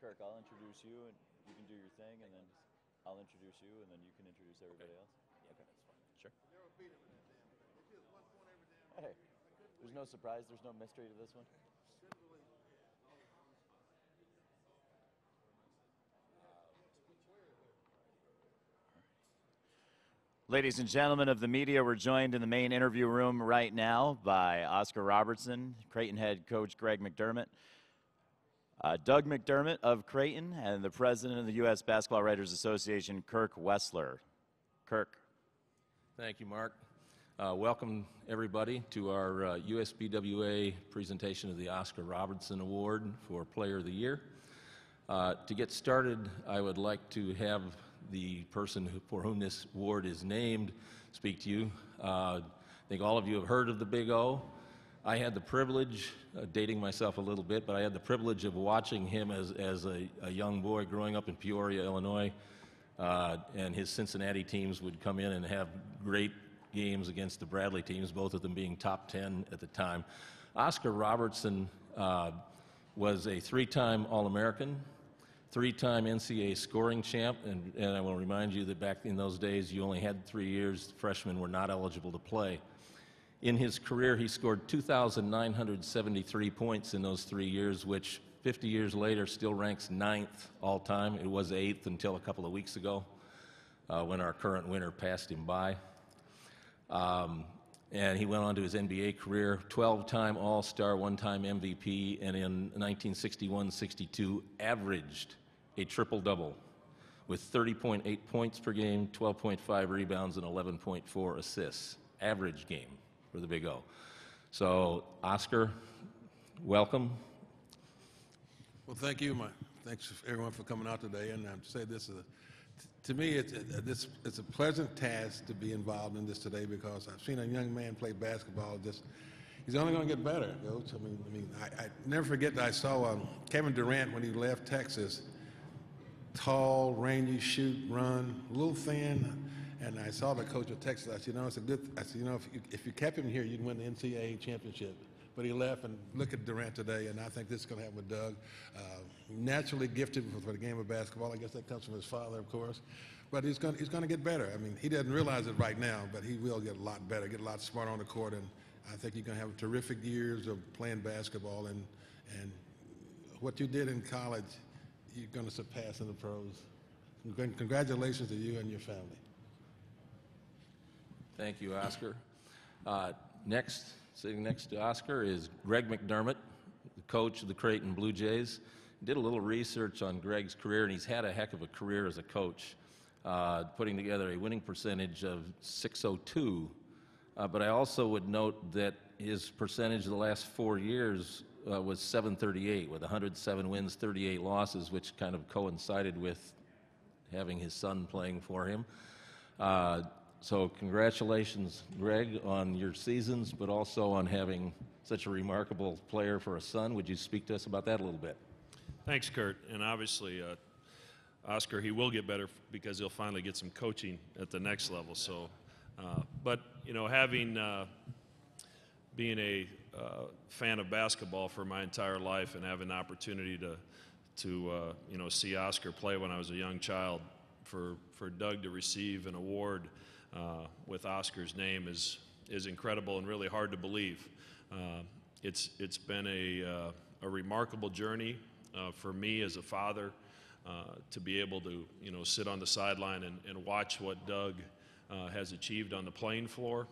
Kirk, I'll introduce you, and you can do your thing, and then I'll introduce you, and then you can introduce everybody else. Okay, that's fine. Sure. Hey, there's no surprise, there's no mystery to this one. Ladies and gentlemen of the media, we're joined in the main interview room right now by Oscar Robertson, Creighton head coach Greg McDermott, Doug McDermott of Creighton, and the president of the U.S. Basketball Writers Association, Kirk Wessler. Kirk. Thank you, Mark. Welcome, everybody, to our USBWA presentation of the Oscar Robertson Award for Player of the Year. To get started, I would like to have the person for whom this award is named speak to you. I think all of you have heard of the Big O. I had the privilege, dating myself a little bit, but I had the privilege of watching him as a young boy growing up in Peoria, Illinois, and his Cincinnati teams would come in and have great games against the Bradley teams, both of them being top 10 at the time. Oscar Robertson was a three-time All-American, three-time NCAA scoring champ, and I will remind you that back in those days you only had 3 years. Freshmen were not eligible to play. In his career, he scored 2,973 points in those 3 years, which 50 years later still ranks 9th all-time. It was 8th until a couple of weeks ago when our current winner passed him by. And he went on to his NBA career, 12-time All-Star, one-time MVP, and in 1961-62 averaged a triple-double with 30.8 points per game, 12.5 rebounds, and 11.4 assists. Average game for the Big O. So, Oscar, welcome. Well, thank you. Thanks everyone for coming out today. And to say this, to me, it's a pleasant task to be involved in this today because I've seen a young man play basketball. He's only going to get better, Coach. I never forget that I saw Kevin Durant when he left Texas. Tall, rangy, shoot, run, a little thin. And I saw the coach of Texas. I said, if you kept him here, you'd win the NCAA championship. But he left, and look at Durant today, and I think this is going to happen with Doug. Naturally gifted for the game of basketball. I guess that comes from his father, of course. But he's going to get better. He doesn't realize it right now, but he will get a lot better, get a lot smarter on the court, and I think you're going to have terrific years of playing basketball. And what you did in college, you're going to surpass in the pros. Congratulations to you and your family. Thank you, Oscar. Sitting next to Oscar is Greg McDermott, the coach of the Creighton Blue Jays. Did a little research on Greg's career, and he's had a heck of a career as a coach, putting together a winning percentage of .602. But I also would note that his percentage the last 4 years was .738, with 107 wins, 38 losses, which kind of coincided with having his son playing for him. So congratulations, Greg, on your seasons, but also on having such a remarkable player for a son. Would you speak to us about that a little bit? Thanks, Kurt. And obviously, Oscar, he will get better because he'll finally get some coaching at the next level. So, but having being a fan of basketball for my entire life and having the opportunity to see Oscar play when I was a young child, for Doug to receive an award with Oscar's name is incredible and really hard to believe. It's been a remarkable journey for me as a father to be able to sit on the sideline and watch what Doug has achieved on the playing floor,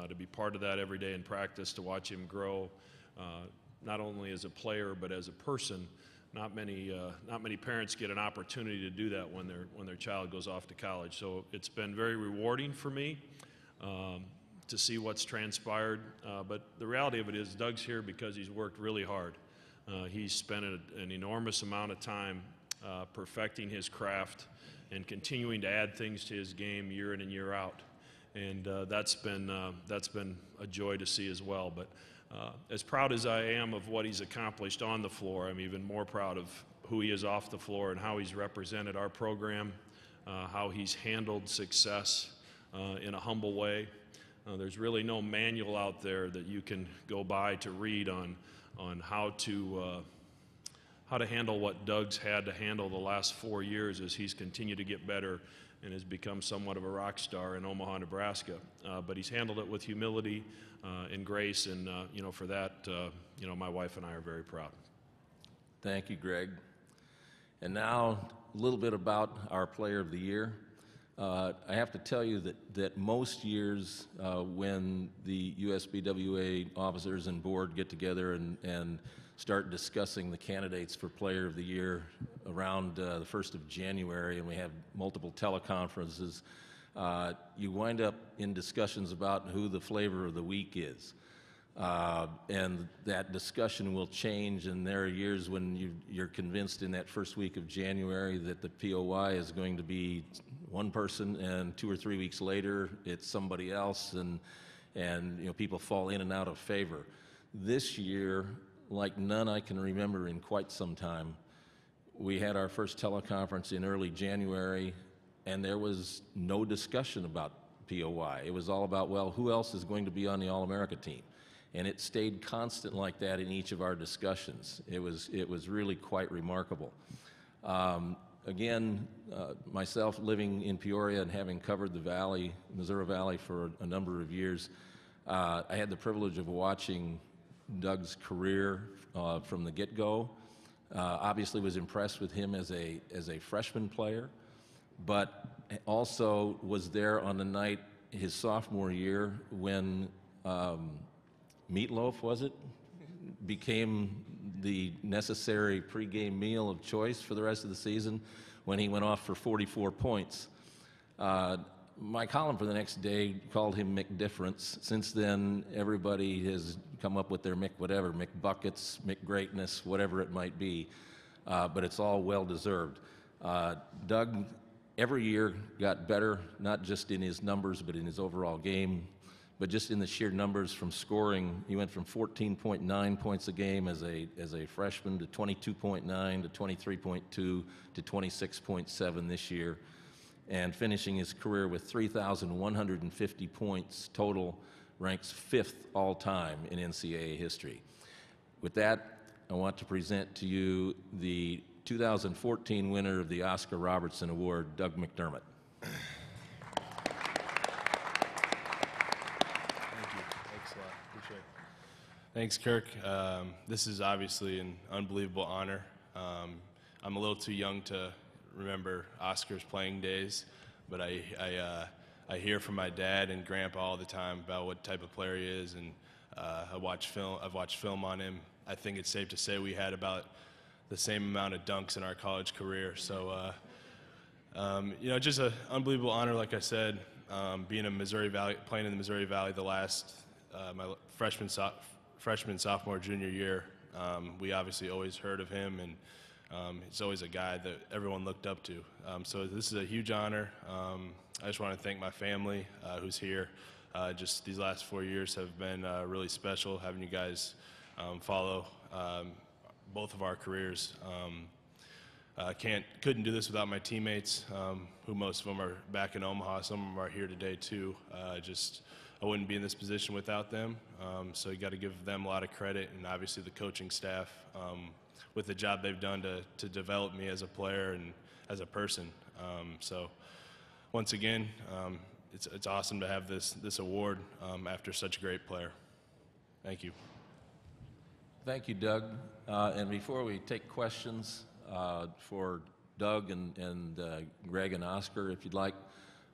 to be part of that every day in practice, to watch him grow not only as a player but as a person. Not many parents get an opportunity to do that when their child goes off to college. So it's been very rewarding for me to see what's transpired. But the reality of it is, Doug's here because he's worked really hard. He's spent an enormous amount of time perfecting his craft and continuing to add things to his game year in and year out. And that's been a joy to see as well. But as proud as I am of what he's accomplished on the floor, I'm even more proud of who he is off the floor and how he's represented our program, how he's handled success in a humble way. There's really no manual out there that you can go by to read on how how to handle what Doug's had to handle the last 4 years as he's continued to get better and has become somewhat of a rock star in Omaha, Nebraska. But he's handled it with humility and grace, and for that, my wife and I are very proud. Thank you, Greg. And now a little bit about our Player of the Year. I have to tell you that most years when the USBWA officers and board get together and start discussing the candidates for Player of the Year around the 1st of January, and we have multiple teleconferences, you wind up in discussions about who the flavor of the week is. And that discussion will change, and there are years when you're convinced in that first week of January that the POY is going to be one person, and 2 or 3 weeks later it's somebody else, and people fall in and out of favor. This year, like none I can remember in quite some time, we had our first teleconference in early January, and there was no discussion about POY. It was all about, well, who else is going to be on the All-America team? And it stayed constant like that in each of our discussions. It was really quite remarkable. Again, myself living in Peoria and having covered the Valley, Missouri Valley, for a number of years, I had the privilege of watching Doug's career from the get-go. Obviously was impressed with him as a freshman player, but also was there on the night his sophomore year when meatloaf, was it, became the necessary pregame meal of choice for the rest of the season when he went off for 44 points. My column for the next day called him McDifference. Since then, everybody has come up with their McWhatever, McBuckets, McGreatness, whatever it might be, but it's all well-deserved. Doug, every year, got better, not just in his numbers, but in his overall game. But just in the sheer numbers from scoring, he went from 14.9 points a game as a freshman to 22.9 to 23.2 to 26.7 this year, and finishing his career with 3,150 points total, ranks 5th all-time in NCAA history. With that, I want to present to you the 2014 winner of the Oscar Robertson Award, Doug McDermott. Thanks, Kirk. This is obviously an unbelievable honor. I'm a little too young to remember Oscar's playing days, but I hear from my dad and grandpa all the time about what type of player he is, and I've watched film on him. I think it's safe to say we had about the same amount of dunks in our college career. So, just an unbelievable honor, like I said, being in Missouri Valley, playing in the Missouri Valley the last my freshman, sophomore, junior year. We obviously always heard of him, and he's always a guy that everyone looked up to. So this is a huge honor. I just want to thank my family who's here. Just these last 4 years have been really special, having you guys follow both of our careers. Couldn't do this without my teammates, who most of them are back in Omaha. Some of them are here today too. I wouldn't be in this position without them. So you got to give them a lot of credit, and obviously the coaching staff with the job they've done to develop me as a player and as a person. So once again, it's awesome to have this award after such a great player. Thank you. Thank you, Doug. And before we take questions for Doug and Greg and Oscar, if you'd like,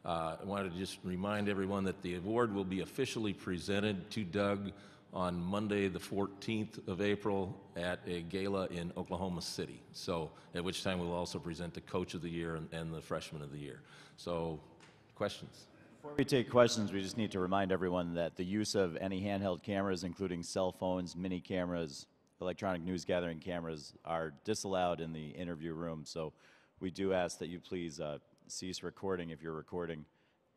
I wanted to just remind everyone that the award will be officially presented to Doug on Monday, the 14th of April at a gala in Oklahoma City. So at which time we'll also present the Coach of the Year and the Freshman of the Year. So questions? Before we take questions, we just need to remind everyone that the use of any handheld cameras, including cell phones, mini cameras, electronic news gathering cameras, are disallowed in the interview room. So we do ask that you please cease recording if you're recording.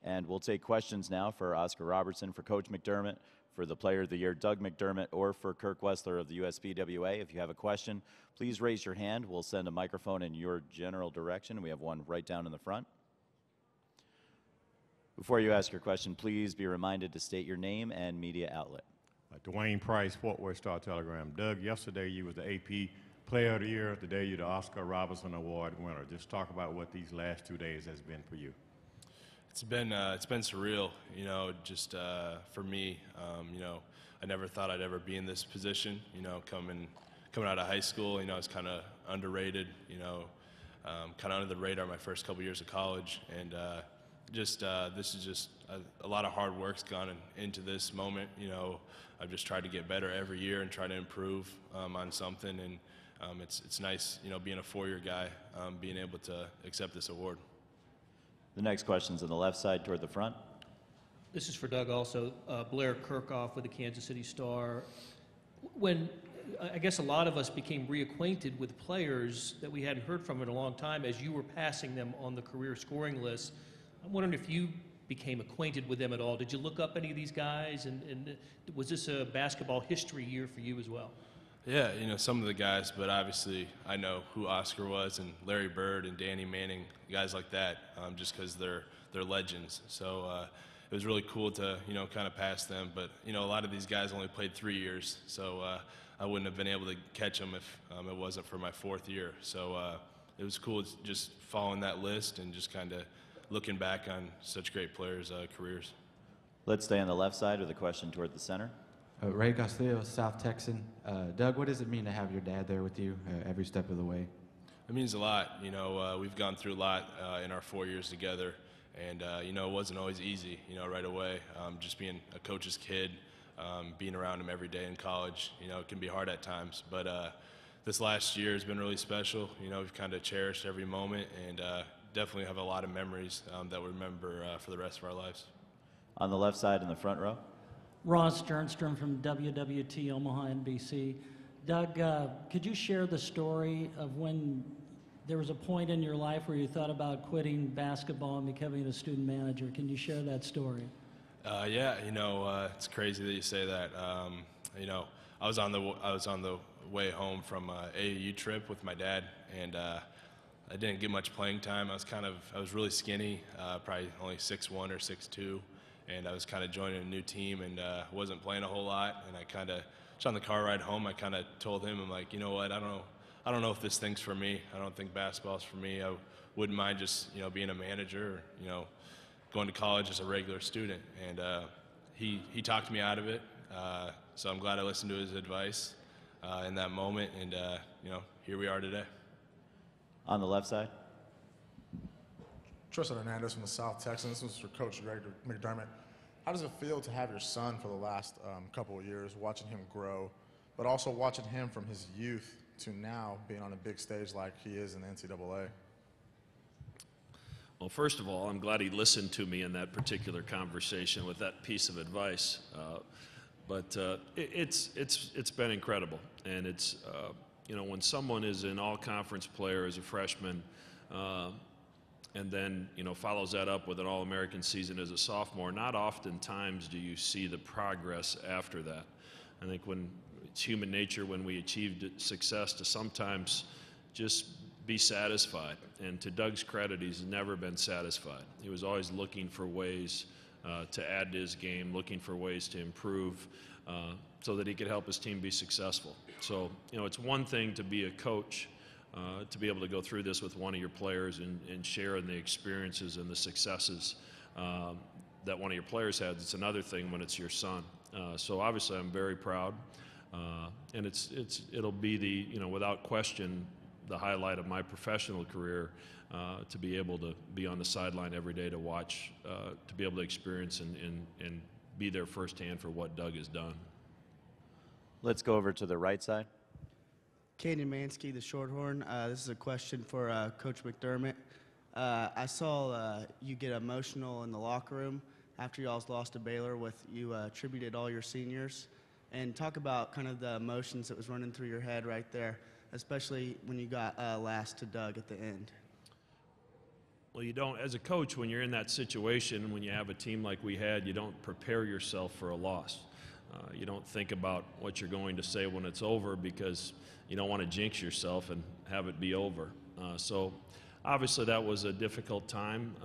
And we'll take questions now for Oscar Robertson, for Coach McDermott, for the Player of the Year, Doug McDermott, or for Kirk Wessler of the USBWA. If you have a question, please raise your hand. We'll send a microphone in your general direction. We have one right down in the front. Before you ask your question, please be reminded to state your name and media outlet. Dwayne Price, Fort Worth Star-Telegram. Doug, yesterday you was the AP Player of the Year. Today, you're the Oscar Robertson Award winner. Just talk about what these last 2 days has been for you. It's been surreal, you know, just for me. You know, I never thought I'd ever be in this position. You know, coming out of high school, you know, I was kind of underrated. You know, kind of under the radar my first couple years of college, and this is just a lot of hard work's gone into this moment. You know, I've just tried to get better every year and try to improve on something, and it's nice, you know, being a four-year guy, being able to accept this award. The next question's on the left side toward the front. This is for Doug also. Blair Kirchhoff with the Kansas City Star. When I guess a lot of us became reacquainted with players that we hadn't heard from in a long time as you were passing them on the career scoring list, I'm wondering if you became acquainted with them at all. Did you look up any of these guys? And was this a basketball history year for you as well? Yeah, you know, some of the guys, but obviously I know who Oscar was and Larry Bird and Danny Manning, guys like that, just because they're legends. So it was really cool to, you know, kind of pass them. But, you know, a lot of these guys only played 3 years, so I wouldn't have been able to catch them if it wasn't for my 4th year. So it was cool just following that list and just kind of looking back on such great players' careers. Let's stay on the left side with a question toward the center. Ray Garcia, South Texan. Doug, what does it mean to have your dad there with you every step of the way? It means a lot. You know, we've gone through a lot in our 4 years together, and you know, it wasn't always easy. You know, right away, just being a coach's kid, being around him every day in college. You know, it can be hard at times, but this last year has been really special. You know, we've kind of cherished every moment, and definitely have a lot of memories that we remember for the rest of our lives. On the left side in the front row. Ross Sternstrom from WWT Omaha, NBC. Doug, could you share the story of when there was a point in your life where you thought about quitting basketball and becoming a student manager? Can you share that story? Yeah, you know, it's crazy that you say that. You know, I was on the way home from an AAU trip with my dad, and I didn't get much playing time. I was really skinny, probably only 6'1" or 6'2". And I was kind of joining a new team and wasn't playing a whole lot. And I kind of, just on the car ride home, I kind of told him, I'm like, you know what, I don't know if this thing's for me. I don't think basketball's for me. I wouldn't mind just, you know, being a manager or, you know, going to college as a regular student. And he talked me out of it. So I'm glad I listened to his advice in that moment. And, you know, here we are today. On the left side. Tristan Hernandez from the South Texans. This is for Coach Greg McDermott. How does it feel to have your son for the last couple of years, watching him grow, but also watching him from his youth to now being on a big stage like he is in the NCAA? Well, first of all, I'm glad he listened to me in that particular conversation with that piece of advice. But it's been incredible, and it's you know, when someone is an all-conference player as a freshman. And then, you know, follows that up with an All-American season as a sophomore, not oftentimes do you see the progress after that. I think when it's human nature, when we achieved success, to sometimes just be satisfied. And to Doug's credit, he's never been satisfied. He was always looking for ways to add to his game, looking for ways to improve so that he could help his team be successful. So, you know, it's one thing to be a coach, to be able to go through this with one of your players and share in the experiences and the successes that one of your players had. It's another thing when it's your son. So obviously I'm very proud, and it'll be the, you know, without question, the highlight of my professional career, to be able to be on the sideline every day to watch, to be able to experience and be there firsthand for what Doug has done. Let's go over to the right side. Caden Mansky, the Shorthorn. This is a question for Coach McDermott. I saw you get emotional in the locker room after you all lost to Baylor with you attributed all your seniors. And talk about kind of the emotions that was running through your head right there, especially when you got last to Doug at the end. Well, you don't, as a coach, when you're in that situation, when you have a team like we had, you don't prepare yourself for a loss. You don't think about what you're going to say when it's over because you don't want to jinx yourself and have it be over. So obviously that was a difficult time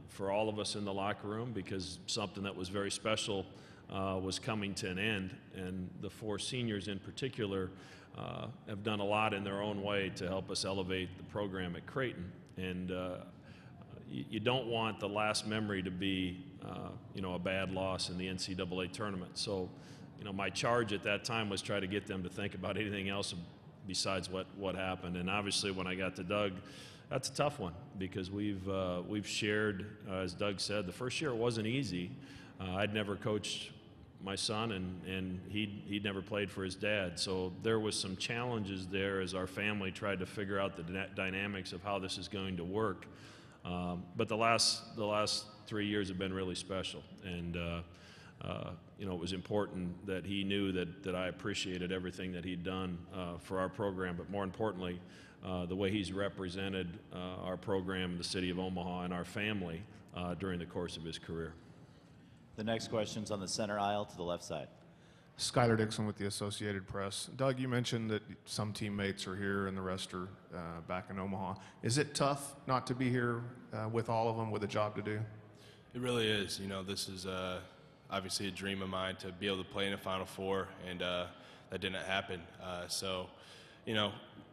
for all of us in the locker room because something that was very special was coming to an end, and the 4 seniors in particular have done a lot in their own way to help us elevate the program at Creighton. And you don't want the last memory to be, a bad loss in the NCAA tournament. So, my charge at that time was try to get them to think about anything else besides what happened. And obviously, when I got to Doug, that's a tough one because we've shared, as Doug said, the first year it wasn't easy. I'd never coached my son, and he'd never played for his dad. So there was some challenges there as our family tried to figure out the dynamics of how this is going to work. But the last 3 years have been really special, and it was important that he knew that I appreciated everything that he'd done for our program, but more importantly, the way he's represented our program, the city of Omaha, and our family during the course of his career. The next question's on the center aisle to the left side. Skylar Dixon with the Associated Press. Doug, you mentioned that some teammates are here and the rest are back in Omaha. Is it tough not to be here with all of them with a job to do? It really is. This is obviously a dream of mine to be able to play in a Final Four, and that didn't happen.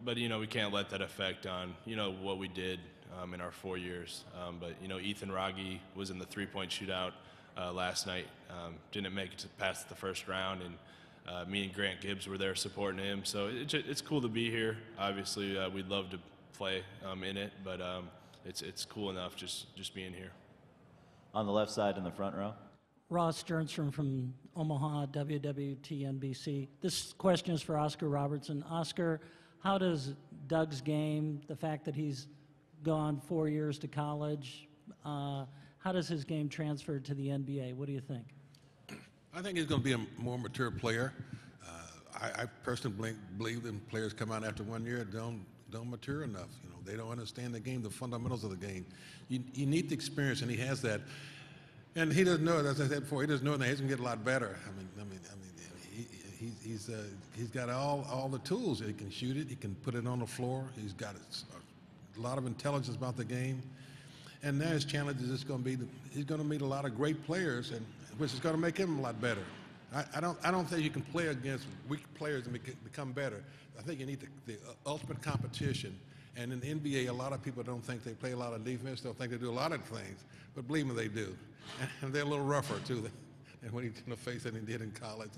But we can't let that affect on, what we did in our 4 years. But Ethan Raggi was in the three-point shootout last night. Didn't make it past the first round, and me and Grant Gibbs were there supporting him. So it's cool to be here. Obviously, we'd love to play in it, but it's cool enough just being here. On the left side in the front row. Ross Sternstrom from Omaha, WWT-NBC. This question is for Oscar Robertson. Oscar, how does Doug's game, the fact that he's gone 4 years to college, how does his game transfer to the NBA? What do you think? I think he's going to be a more mature player. I personally believe that players come out after 1 year don't mature enough. They don't understand the game, the fundamentals of the game. You need the experience, and he has that. And he doesn't know it, as I said before. He doesn't know that he's going to get a lot better. He's got all the tools. He can shoot it. He can put it on the floor. He's got a lot of intelligence about the game. And now his challenge is just going to be he's going to meet a lot of great players, and which is going to make him a lot better. I don't think you can play against weak players and become better. I think you need the ultimate competition. And in the NBA, a lot of people don't think they play a lot of defense. They'll think they do a lot of things, but believe me, they do. And they're a little rougher too. And when he's in the face than he did in college,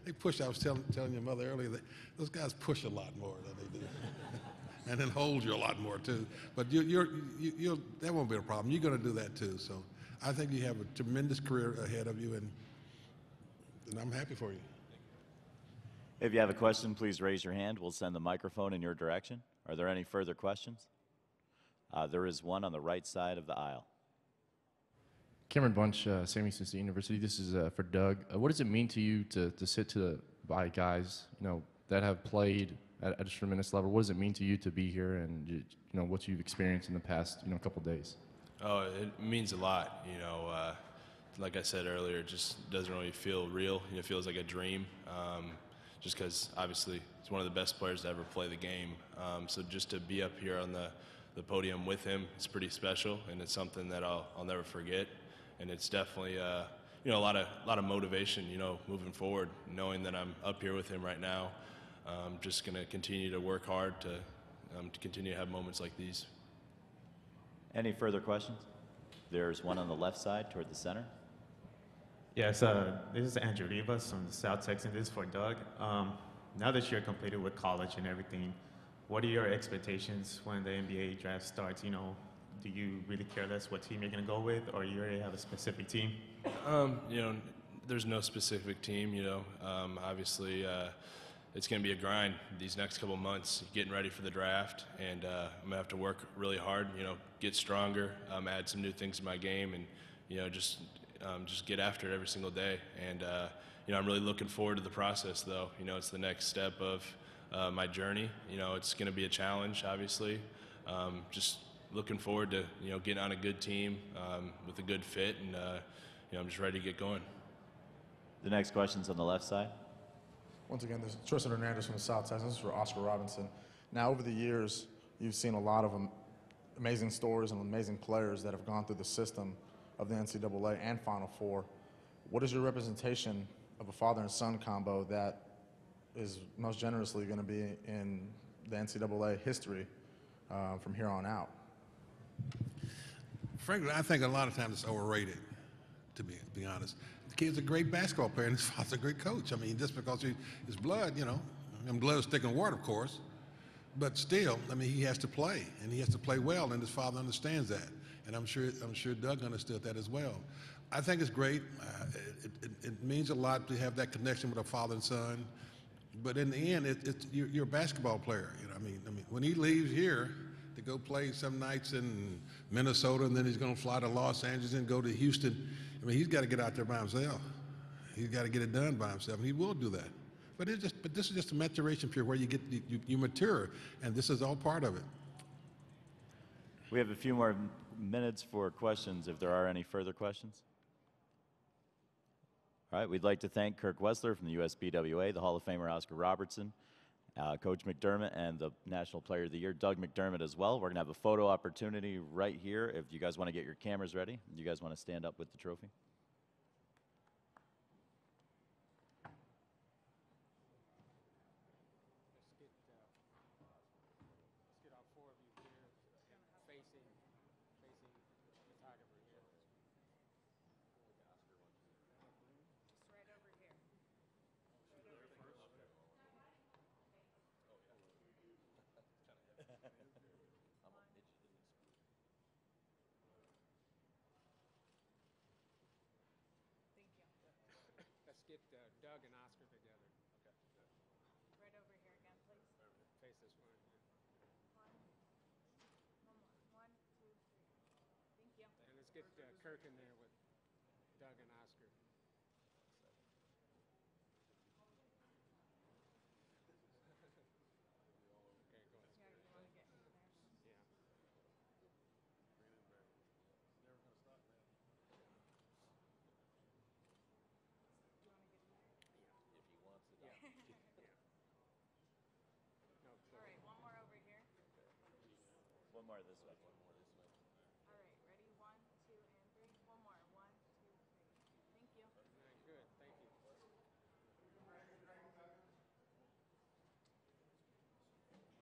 they push. I was telling your mother earlier that those guys push a lot more than they do. And then hold you a lot more too. But that won't be a problem. You're going to do that too. So I think you have a tremendous career ahead of you, and I'm happy for you. If you have a question, please raise your hand. We'll send the microphone in your direction. Are there any further questions? There is one on the right side of the aisle. Cameron Bunch, Sam Houston State University. This is for Doug. What does it mean to you to sit by guys that have played at a tremendous level? What does it mean to you to be here, and what you've experienced in the past couple days? Oh, it means a lot. Like I said earlier, it just doesn't really feel real. It feels like a dream. Just because obviously he's one of the best players to ever play the game. So just to be up here on the podium with him, it's pretty special, and it's something that I'll never forget. And it's definitely a lot of motivation, moving forward, knowing that I'm up here with him right now. I'm just going to continue to work hard to continue to have moments like these. Any further questions? There's one on the left side toward the center. Yes, this is Andrew Rivas from the South Texan. This is for Doug. Now that you're completed with college and everything, what are your expectations when the NBA draft starts? Do you really care less what team you're going to go with, or you already have a specific team? There's no specific team. Obviously, it's going to be a grind these next couple months, getting ready for the draft, and I'm going to have to work really hard. Get stronger, add some new things to my game, and just get after it every single day. And I'm really looking forward to the process, though. It's the next step of my journey. It's going to be a challenge, obviously. Just looking forward to getting on a good team with a good fit, and I'm just ready to get going. The next question's on the left side. Once again, this is Tristan Hernandez from the South Texans. This is for Oscar Robinson. Now, over the years, you've seen a lot of amazing stories and amazing players that have gone through the system of the NCAA and Final Four. what is your representation of a father and son combo that is most generously going to be in the NCAA history from here on out? Frankly, I think a lot of times it's overrated, to be honest. The kid's a great basketball player, and his father's a great coach. I mean, just because his blood, you know, and blood is thicker than water, of course, but still, I mean, he has to play, and he has to play well, and his father understands that. And I'm sure Doug understood that as well. I think it's great. It means a lot to have that connection with a father and son. But in the end, you're a basketball player. You know, I mean, when he leaves here to go play some nights in Minnesota, and then he's going to fly to Los Angeles and go to Houston, I mean, he's got to get out there by himself. He's got to get it done by himself, and he will do that. But this is just a maturation period where you mature, and this is all part of it. We have a few more minutes for questions, if there are any further questions. All right, we'd like to thank Kirk Wessler from the USBWA, the Hall of Famer Oscar Robertson, Coach McDermott, and the National Player of the Year, Doug McDermott, as well. We're going to have a photo opportunity right here. If you guys want to get your cameras ready, you guys want to stand up with the trophy? Let's get Doug and Oscar together. Okay. Right over here again, please. Face this one. One, two, three. Thank you. And let's get Kirk in there with Doug and Oscar. Okay, go ahead. Yeah, you want to get in there? Yeah. Never going to stop, man. If he wants it. Yeah. No, all right, one more over here. One more this way.